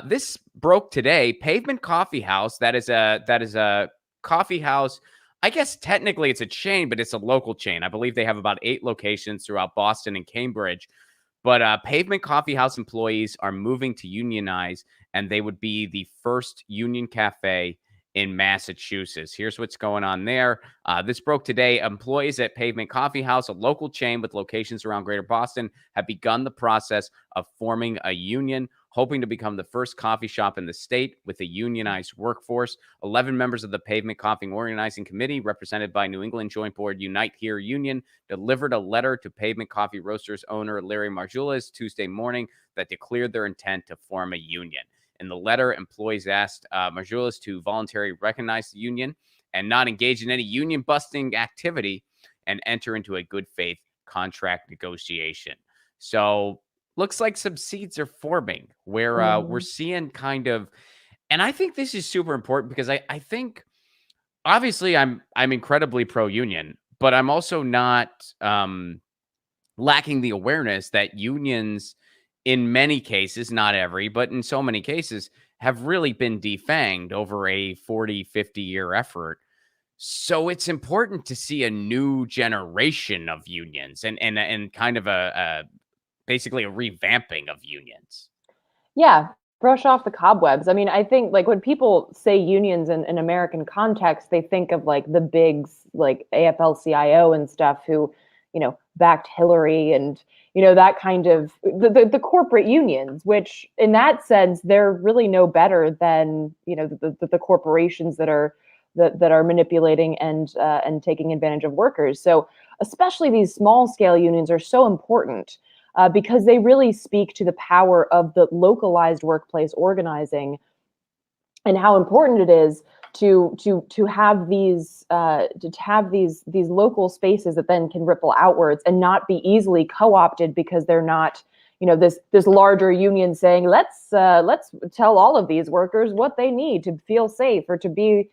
This broke today. Pavement Coffeehouse, that is a coffee house. I guess technically it's a chain, but it's a local chain. I believe they have about 8 locations throughout Boston and Cambridge. But Pavement Coffeehouse employees are moving to Unionize, and they would be the first union cafe in Massachusetts. Here's what's going on there. This broke today. Employees at Pavement Coffeehouse, a local chain with locations around Greater Boston, have begun the process of forming a union, hoping to become the first coffee shop in the state with a unionized workforce. 11 members of the Pavement Coffee Organizing Committee, represented by New England Joint Board Unite Here Union, delivered a letter to Pavement Coffee Roasters owner Larry Margulis Tuesday morning that declared their intent to form a union. In the letter, employees asked Margulis to voluntarily recognize the union and not engage in any union-busting activity and enter into a good faith contract negotiation. So looks like some seeds are forming where we're seeing kind of, and I think this is super important because I think obviously I'm incredibly pro-union, but I'm also not lacking the awareness that unions, in many cases, not every, but in so many cases, have really been defanged over a 40, 50-year effort. So it's important to see a new generation of unions and kind of a basically a revamping of unions. Yeah, brush off the cobwebs. I mean, I think like when people say unions in American context, they think of like the bigs like AFL-CIO and stuff who, backed Hillary and, that kind of the corporate unions, which in that sense, they're really no better than, the corporations that are manipulating and taking advantage of workers. So especially these small scale unions are so important because they really speak to the power of the localized workplace organizing and how important it is to have these local spaces that then can ripple outwards and not be easily co-opted because they're not this larger union saying let's tell all of these workers what they need to feel safe or to be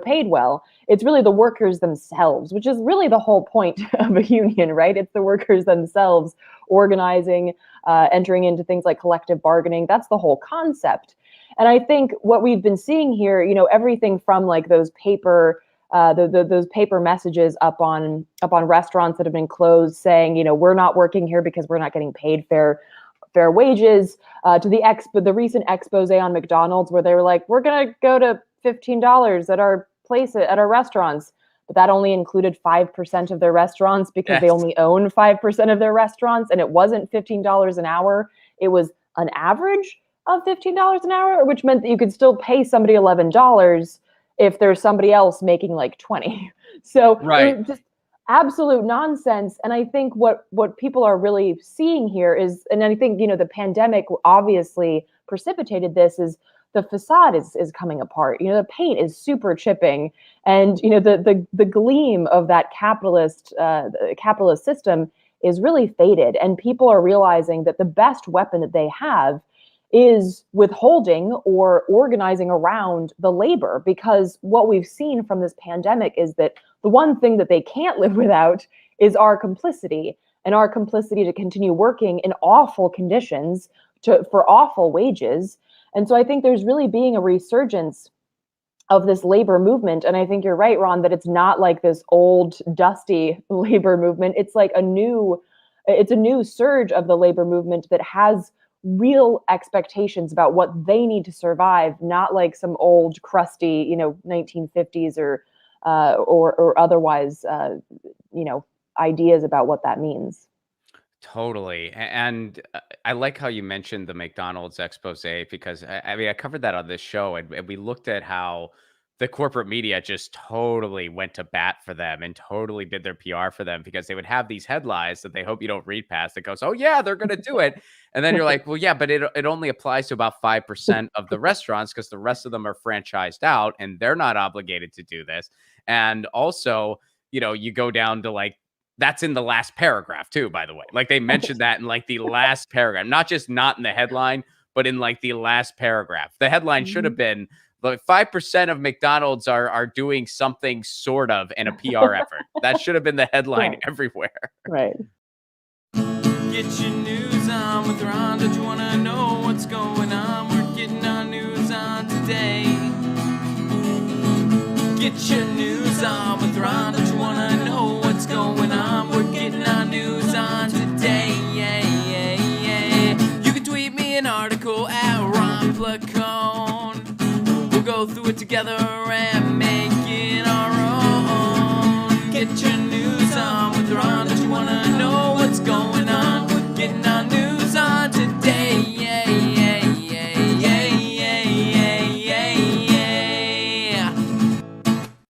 paid well. It's really the workers themselves, which is really the whole point of a union, right? It's the workers themselves organizing, entering into things like collective bargaining. That's the whole concept. And I think what we've been seeing here, everything from like those paper those paper messages up on restaurants that have been closed saying, we're not working here because we're not getting paid fair wages, to the recent expose on McDonald's where they were like, we're going to go to $15 at our restaurants, but that only included 5% of their restaurants because they only own 5% of their restaurants, and it wasn't $15 an hour. It was an average of $15 an hour, which meant that you could still pay somebody $11 if there's somebody else making like 20. So right. Just absolute nonsense. And I think what people are really seeing here is, and I think, the pandemic obviously precipitated this, is the facade is coming apart. The paint is super chipping, and the gleam of that capitalist system is really faded. And people are realizing that the best weapon that they have is withholding or organizing around the labor, because what we've seen from this pandemic is that the one thing that they can't live without is our complicity, and our complicity to continue working in awful conditions for awful wages. And so I think there's really being a resurgence of this labor movement. And I think you're right, Ron, that it's not like this old, dusty labor movement. It's like a new surge of the labor movement that has real expectations about what they need to survive, not like some old, crusty, 1950s or otherwise, ideas about what that means. Totally. And I like how you mentioned the McDonald's expose because I covered that on this show, and we looked at how the corporate media just totally went to bat for them and totally did their PR for them, because they would have these headlines that they hope you don't read past that goes, oh yeah, they're going to do it. And then you're like, well, yeah, but it only applies to about 5% of the restaurants, because the rest of them are franchised out and they're not obligated to do this. And also, you go down to like, that's in the last paragraph too, by the way. Like they mentioned that in like the last paragraph, not just not in the headline, but in like the last paragraph. The headline should have been like 5% of McDonald's are doing something sort of in a PR effort. That should have been the headline everywhere. Right. Get your news on with Ron. Don't you want to know what's going on? We're getting our news on today. Get your news on with Ron. Don't you wanna know what's going on? We're getting our news on today. You can tweet me an article at Ron Placone. We'll go through it together and make it our own. Get your news on with Ron. Don't you wanna know